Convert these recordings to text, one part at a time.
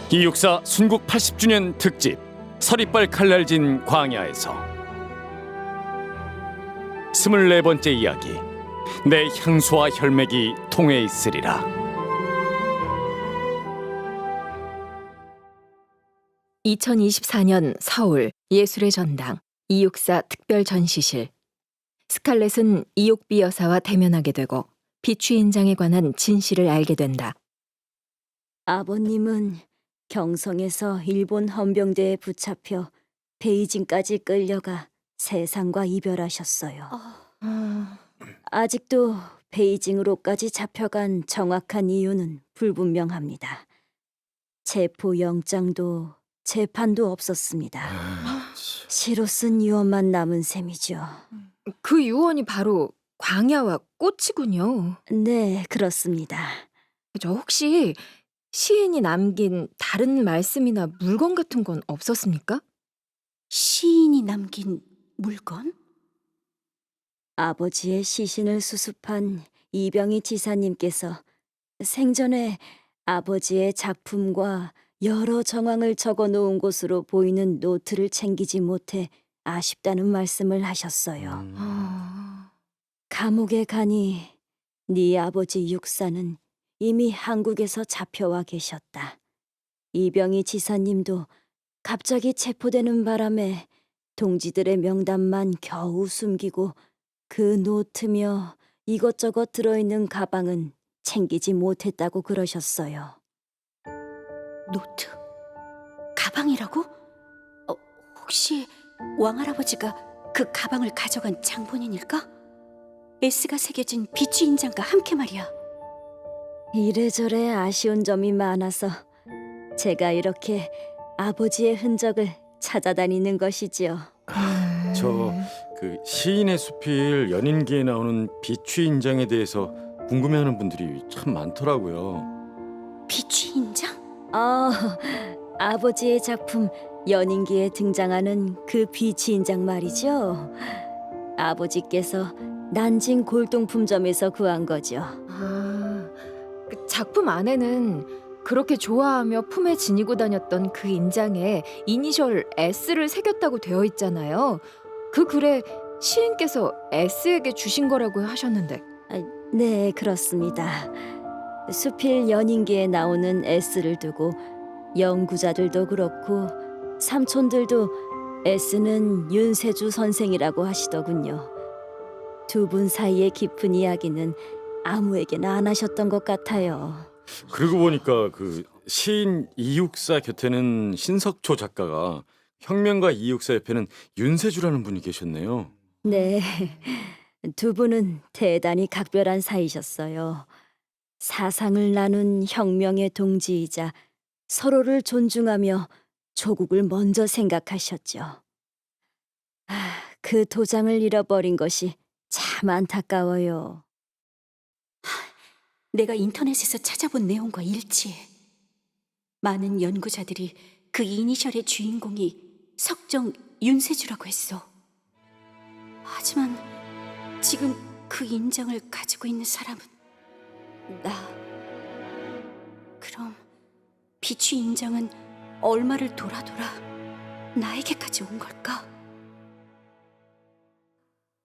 이육사 순국 80주년 특집 서리빨 칼날진 광야에서 24번째 이야기, 내 향수와 혈맥이 통해 있으리라. 2024년 서울 예술의 전당 이육사 특별 전시실. 스칼렛은 이옥비 여사와 대면하게 되고 비추인장에 관한 진실을 알게 된다. 아버님은 경성에서 일본 헌병대에 붙잡혀 베이징까지 끌려가 세상과 이별하셨어요. 아직도 베이징으로까지 잡혀간 정확한 이유는 불분명합니다. 체포영장도 재판도 없었습니다. 시로 쓴 유언만 남은 셈이죠. 그 유언이 바로 광야와 꽃이군요. 네, 그렇습니다. 저 혹시 시인이 남긴 다른 말씀이나 물건 같은 건 없었습니까? 시인이 남긴 물건? 아버지의 시신을 수습한 이병희 지사님께서 생전에 아버지의 작품과 여러 정황을 적어 놓은 곳으로 보이는 노트를 챙기지 못해 아쉽다는 말씀을 하셨어요. 감옥에 가니 네 아버지 육사는 이미 한국에서 잡혀와 계셨다. 이병희 지사님도 갑자기 체포되는 바람에 동지들의 명단만 겨우 숨기고 그 노트며 이것저것 들어있는 가방은 챙기지 못했다고 그러셨어요. 노트? 가방이라고? 혹시 왕할아버지가 그 가방을 가져간 장본인일까? S가 새겨진 비추 인장과 함께 말이야. 이래저래 아쉬운 점이 많아서 제가 아버지의 흔적을 찾아다니는 것이지요. 그 시인의 수필 연인기에 나오는 비추인장에 대해서 궁금해하는 분들이 참 많더라고요. 비추 인장? 아버지의 작품 연인기에 등장하는 그 비치인장 말이죠. 아버지께서 난징 골동품점에서 구한 거죠. 그 작품 안에는 그렇게 좋아하며 품에 지니고 다녔던 그 인장에 이니셜 S를 새겼다고 되어 있잖아요. 그 글에 시인께서 S에게 주신 거라고 하셨는데. 네, 그렇습니다. 수필 연인기에 나오는 S를 두고 연구자들도 그렇고 삼촌들도 S는 윤세주 선생이라고 하시더군요. 두 분 사이의 깊은 이야기는 아무에게나 안 하셨던 것 같아요. 그러고 보니까 그 시인 이육사 곁에는 신석초 작가가, 혁명가 이육사 옆에는 윤세주라는 분이 계셨네요. 네, 두 분은 대단히 각별한 사이셨어요. 사상을 나눈 혁명의 동지이자 서로를 존중하며 조국을 먼저 생각하셨죠. 그 도장을 잃어버린 것이 참 안타까워요. 내가 인터넷에서 찾아본 내용과 일치해. 많은 연구자들이 그 이니셜의 주인공이 석정 윤세주라고 했어. 하지만 지금 그 인장을 가지고 있는 사람은 나. 그럼 비추 인장은 얼마를 돌아 나에게까지 온 걸까?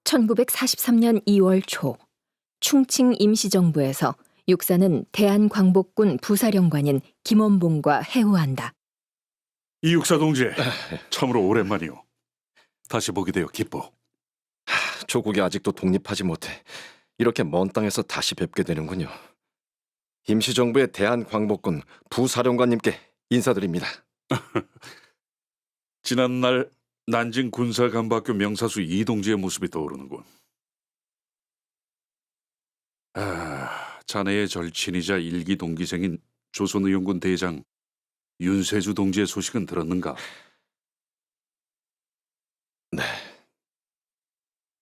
1943년 2월 초 충칭 임시정부에서 육사는 대한광복군 부사령관인 김원봉과 회우한다. 이육사 동지, 참으로 오랜만이오. 다시 보게 되어 기뻐. 조국이 아직도 독립하지 못해 이렇게 먼 땅에서 다시 뵙게 되는군요. 임시정부의 대한광복군 부사령관님께 인사드립니다. 지난날 난징 군사감박교 명사수 이동지의 모습이 떠오르는군. 자네의 절친이자 일기 동기생인 조선의용군 대장 윤세주 동지의 소식은 들었는가? 네.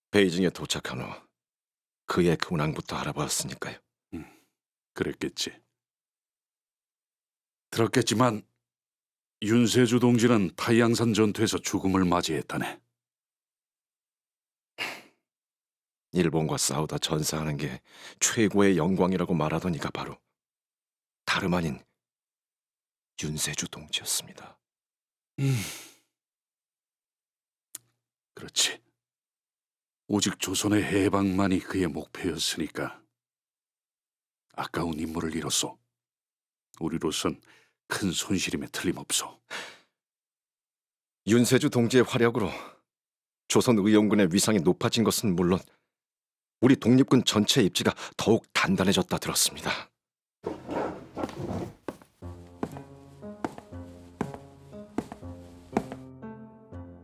베이징에 도착한 후 그의 근황부터 알아보았으니까요. 그랬겠지. 들었겠지만 윤세주 동지는 타이양산 전투에서 죽음을 맞이했다네. 일본과 싸우다 전사하는 게 최고의 영광이라고 말하더니가 바로 다름 아닌 윤세주 동지였습니다. 그렇지. 오직 조선의 해방만이 그의 목표였으니까 아까운 인물을 잃었소. 우리로선 큰 손실임에 틀림없소. 윤세주 동지의 활약으로 조선 의용군의 위상이 높아진 것은 물론 우리 독립군 전체 입지가 더욱 단단해졌다 들었습니다.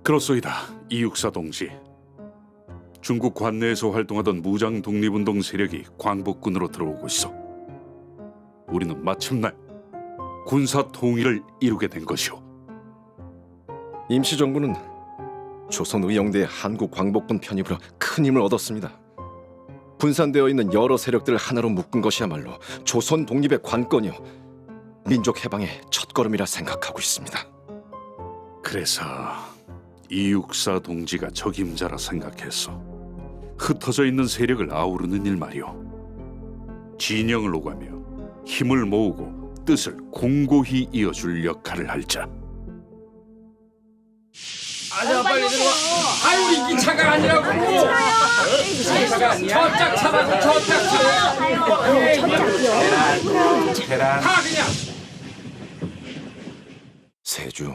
그렇소이다, 이육사 동지. 중국 관내에서 활동하던 무장 독립운동 세력이 광복군으로 들어오고 있어. 우리는 마침내 군사 통일을 이루게 된 것이오. 임시정부는 조선 의용대의 한국 광복군 편입으로 큰 힘을 얻었습니다. 분산되어 있는 여러 세력들을 하나로 묶은 것이야말로 조선 독립의 관건이요 민족 해방의 첫걸음이라 생각하고 있습니다. 그래서 이육사 동지가 적임자라 생각했어. 흩어져 있는 세력을 아우르는 일 말이오. 진영을 오가며 힘을 모으고 뜻을 공고히 이어줄 역할을 할 자. 아자 빨리 들어와. 아유 우리 이 차가 아니라고. 이 차가 아니야. 저짝 차봐. 저짝 차. 계란. 다 그냥. 세주,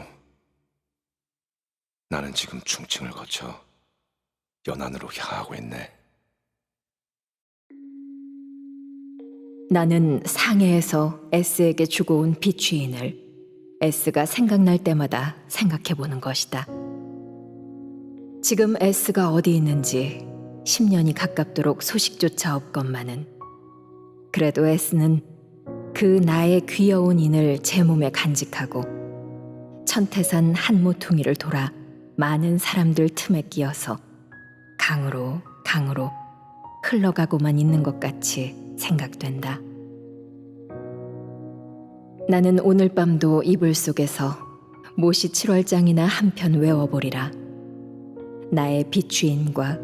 나는 지금 충칭을 거쳐 연안으로 향하고 있네. 나는 상해에서 S에게 주고 온 비취인을 S가 생각날 때마다 생각해보는 것이다. 지금 S가 어디 있는지 10년이 가깝도록 소식조차 없건만은 그래도 S는 그 나의 귀여운 인을 제 몸에 간직하고 천태산 한모퉁이를 돌아 많은 사람들 틈에 끼어서 강으로 흘러가고만 있는 것 같이 생각된다. 나는 오늘 밤도 이불 속에서 모시 7월장이나 한 편 외워보리라. 나의 비취인과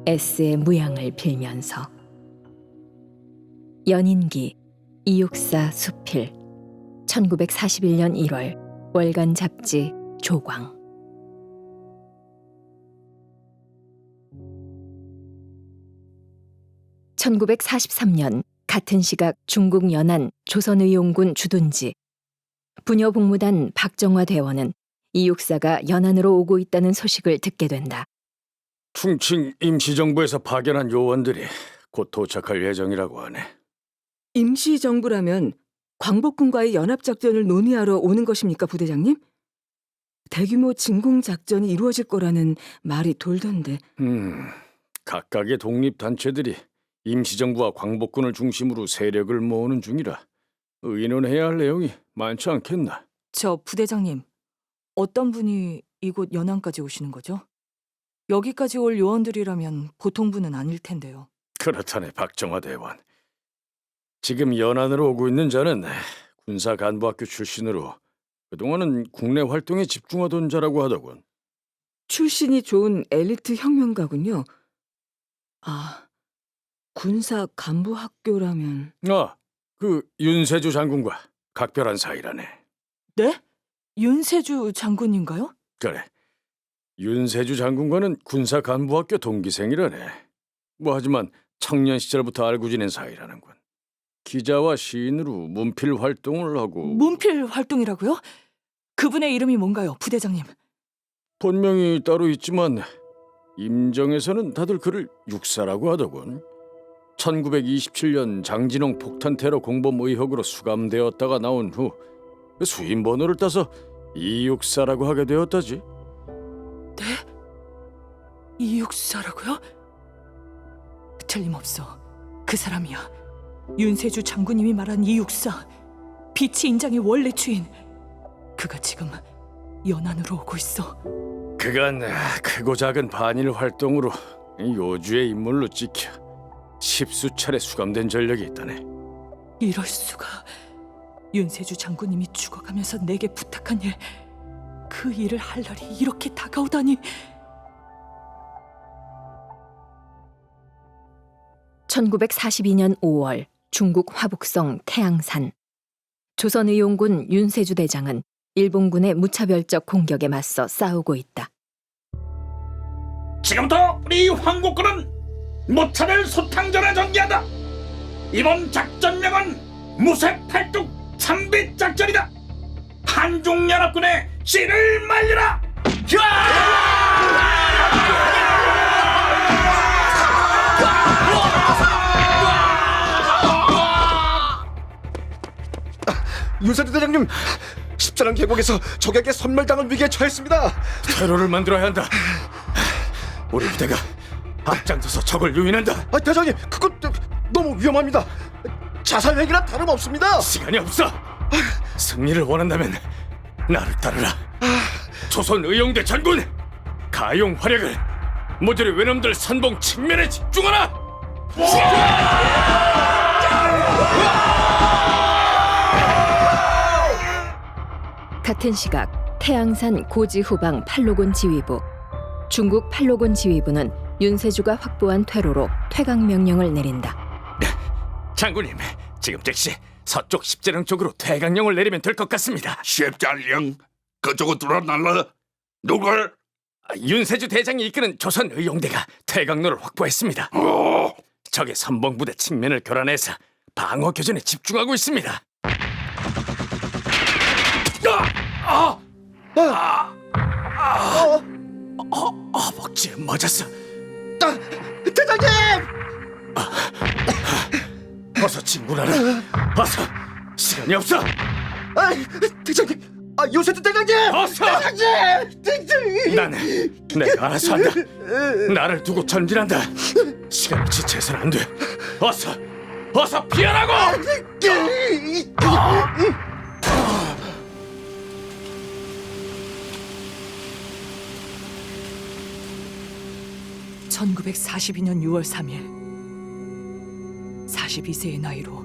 S의 무양을 빌면서. 연인기 이육사 수필 1941년 1월 월간 잡지 조광. (1943년) 같은 시각 중국 연안 조선의용군 주둔지 부녀 복무단 박정화 대원은 이육사가 연안으로 오고 있다는 소식을 듣게 된다. 충칭 임시정부에서 파견한 요원들이 곧 도착할 예정이라고 하네. 임시정부라면 광복군과의 연합작전을 논의하러 오는 것입니까, 부대장님? 대규모 진공작전이 이루어질 거라는 말이 돌던데. 각각의 독립단체들이 임시정부와 광복군을 중심으로 세력을 모으는 중이라 의논해야 할 내용이 많지 않겠나. 저 부대장님, 어떤 분이 이곳 연안까지 오시는 거죠? 여기까지 올 요원들이라면 보통 분은 아닐 텐데요. 그렇다네, 박정화 대원. 지금 연안으로 오고 있는 자는 군사간부학교 출신으로 그동안은 국내 활동에 집중하던 자라고 하더군. 출신이 좋은 엘리트 혁명가군요. 아, 군사간부학교라면... 그 윤세주 장군과 각별한 사이라네. 네? 윤세주 장군인가요? 그래, 윤세주 장군과는 군사간부학교 동기생이라네. 하지만 청년 시절부터 알고 지낸 사이라는군. 기자와 시인으로 문필 활동을 하고. 문필 활동이라고요? 그분의 이름이 뭔가요, 부대장님? 본명이 따로 있지만 임정에서는 다들 그를 육사라고 하더군. 1927년 장진홍 폭탄 테러 공범 의혹으로 수감되었다가 나온 후 수임 번호를 따서 이육사라고 하게 되었다지. 네? 이육사라고요? 틀림없어. 그 사람이야. 윤세주 장군님이 말한 이육사, 비치 인장의 원래 주인. 그가 지금 연안으로 오고 있어. 그간 크고 작은 반일 활동으로 요주의 인물로 찍혀 10수차례 수감된 전력이 있다네. 이럴 수가. 윤세주 장군님이 죽어가면서 내게 부탁한 일, 그 일을 할 날이 이렇게 다가오다니. 1942년 5월 중국 화북성 태양산. 조선의용군 윤세주 대장은 일본군의 무차별적 공격에 맞서 싸우고 있다. 지금부터 우리 황국군은 무차별 소탕전을 전개한다. 이번 작전명은 무쇠팔뚝 참빛작전이다. 한중연합군의 씨를 말려라. 윤세주 대장님, 십자랑 계곡에서 적에게 선멸당할 위기에 처했습니다. 퇴로를 만들어야 한다. 우리 부대가 앞장서서 적을 유인한다. 대장님, 그건 너무 위험합니다. 자살행위나 다름없습니다. 시간이 없어. 승리를 원한다면 나를 따르라. 조선 의용대 전군, 가용 활약을 모조리 외놈들 선봉 측면에 집중하라. 같은 시각 태양산 고지 후방 팔로곤 지휘부, 중국 팔로곤 지휘부는 윤세주가 확보한 퇴로로 퇴각 명령을 내린다. 장군님, 지금 즉시 서쪽 십자령 쪽으로 퇴각령을 내리면 될 것 같습니다. 십자령 그쪽으로 뚫어날라. 누굴? 윤세주 대장이 이끄는 조선 의용대가 퇴각로를 확보했습니다. 적의 선봉부대 측면을 교란해서 방어 교전에 집중하고 있습니다. 허벅지에 맞았어. 대장님! 어서 진군하라. 어서. 시간이 없어. 대장님! 윤세주 대장님! 어서. 대장님! 나는 내가 알아서 한다. 나를 두고 전진한다. 시간을 지체해서는 안 돼. 어서 피하라고. 1942년 6월 3일 42세의 나이로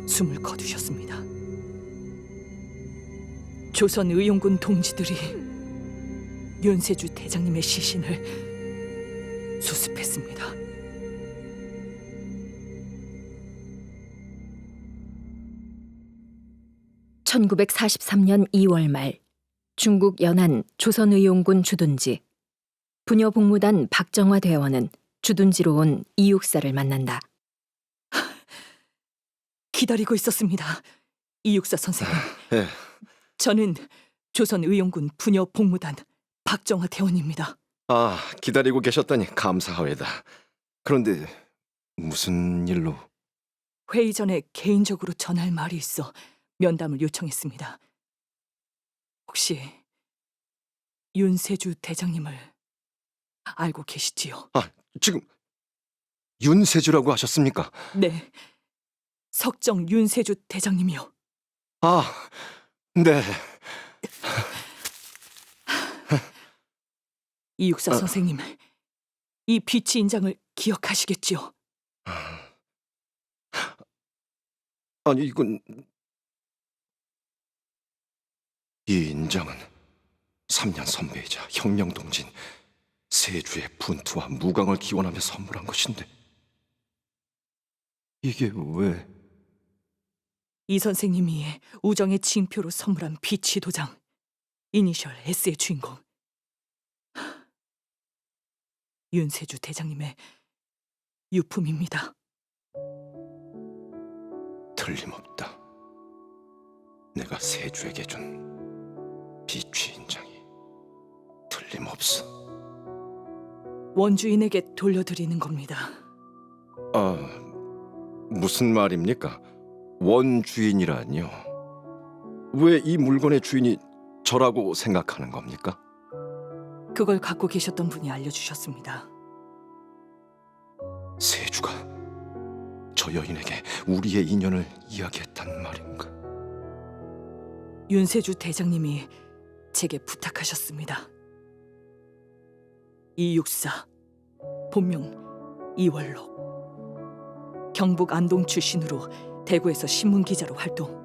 숨을 거두셨습니다. 조선 의용군 동지들이 윤세주 대장님의 시신을 수습했습니다. (1943년 2월) 말 중국 연안 조선의용군 주둔지, 부녀 복무단 박정화 대원은 주둔지로 온 이육사를 만난다. 기다리고 있었습니다. 이육사 선생님. 예. 저는 조선의용군 부녀 복무단 박정화 대원입니다. 기다리고 계셨다니 감사하외다. 그런데 무슨 일로? 회의 전에 개인적으로 전할 말이 있어 면담을 요청했습니다. 혹시 윤세주 대장님을 알고 계시지요? 지금 윤세주라고 하셨습니까? 네, 석정 윤세주 대장님이요. 네. 이육사 선생님, 이 비치 인장을 기억하시겠지요? 아니, 이건... 이 인장은 3년 선배이자 혁명 동지인 세주의 분투와 무광을 기원하며 선물한 것인데 이게 왜... 이 선생님이 우정의 징표로 선물한 비치 도장, 이니셜 S의 주인공 윤세주 대장님의 유품입니다. 틀림없다. 내가 세주에게 준 비취 인장이 틀림없어. 원주인에게 돌려드리는 겁니다. 무슨 말입니까? 원주인이라니요? 왜 이 물건의 주인이 저라고 생각하는 겁니까? 그걸 갖고 계셨던 분이 알려주셨습니다. 세주가 저 여인에게 우리의 인연을 이야기했단 말인가? 윤세주 대장님이 제게 부탁하셨습니다. 이육사, 본명 이월록, 경북 안동 출신으로 대구에서 신문기자로 활동,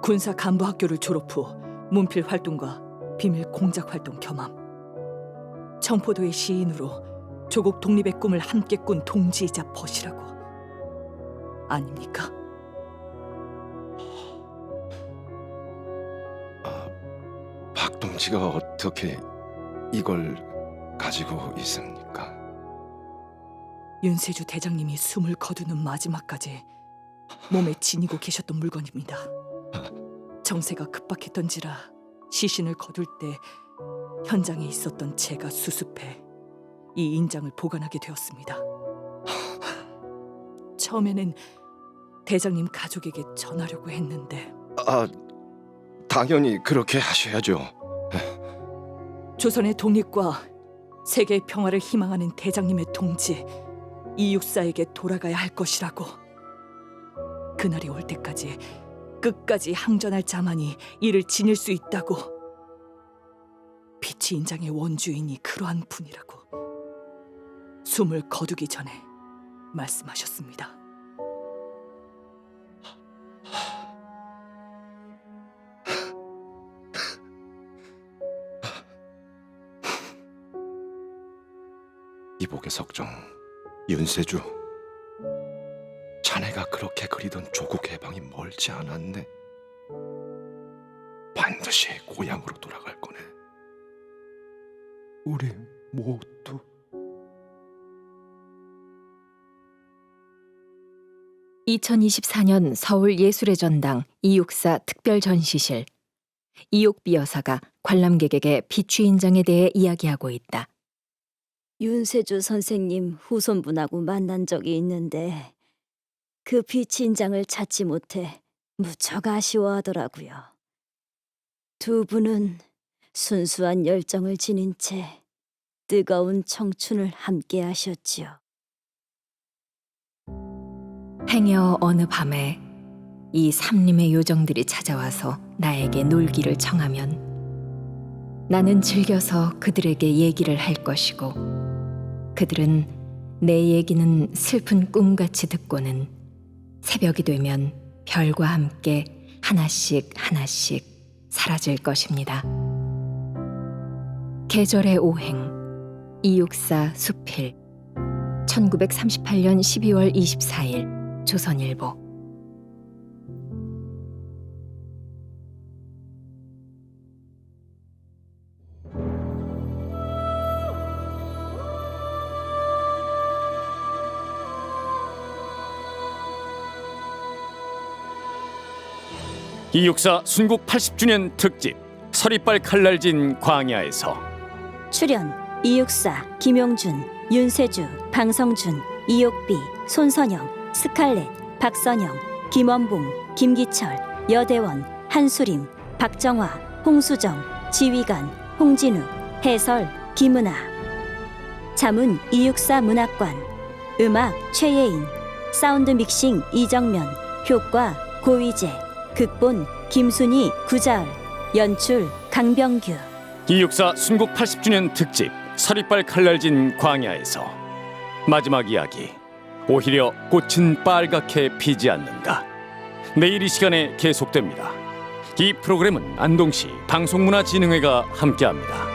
군사 간부학교를 졸업 후 문필 활동과 비밀 공작 활동 겸함, 청포도의 시인으로 조국 독립의 꿈을 함께 꾼 동지이자 벗이라고 아닙니까? 동지가 어떻게 이걸 가지고 있습니까? 윤세주 대장님이 숨을 거두는 마지막까지 몸에 지니고 계셨던 물건입니다. 정세가 급박했던지라 시신을 거둘 때 현장에 있었던 제가 수습해 이 인장을 보관하게 되었습니다. 처음에는 대장님 가족에게 전하려고 했는데 아, 당연히 그렇게 하셔야죠. 조선의 독립과 세계의 평화를 희망하는 대장님의 동지 이육사에게 돌아가야 할 것이라고. 그날이 올 때까지 끝까지 항전할 자만이 이를 지닐 수 있다고. 빛이 인장의 원주인이 그러한 분이라고 숨을 거두기 전에 말씀하셨습니다. 이복의 석정, 윤세주, 자네가 그렇게 그리던 조국 해방이 멀지 않았네. 반드시 고향으로 돌아갈 거네. 우리 모두. (2024년) 서울 예술의 전당 이육사 특별 전시실. 이옥비 여사가 관람객에게 비추인장에 대해 이야기하고 있다. 윤세주 선생님 후손분하고 만난 적이 있는데 그 비치인장을 찾지 못해 무척 아쉬워하더라고요. 두 분은 순수한 열정을 지닌 채 뜨거운 청춘을 함께 하셨지요. 행여 어느 밤에 이 삼림의 요정들이 찾아와서 나에게 놀기를 청하면 나는 즐겨서 그들에게 얘기를 할 것이고 그들은 내 얘기는 슬픈 꿈같이 듣고는 새벽이 되면 별과 함께 하나씩 하나씩 사라질 것입니다. 계절의 오행 이육사 수필 1938년 12월 24일 조선일보. 이육사 순국 80주년 특집 서리빨 칼날진 광야에서 출연 이육사, 김용준, 윤세주, 방성준, 이옥비, 손선영, 스칼렛, 박선영, 김원봉, 김기철, 여대원, 한수림, 박정화, 홍수정, 지휘관, 홍진욱, 해설, 김은아. 자문 이육사 문학관. 음악 최예인. 사운드 믹싱 이정면. 효과 고위재. 극본 김순희, 구자을. 연출 강병규. 이육사 순국 80주년 특집 서리빨 칼날진 광야에서 마지막 이야기 오히려 꽃은 빨갛게 피지 않는가. 내일 이 시간에 계속됩니다. 이 프로그램은 안동시 방송문화진흥회가 함께합니다.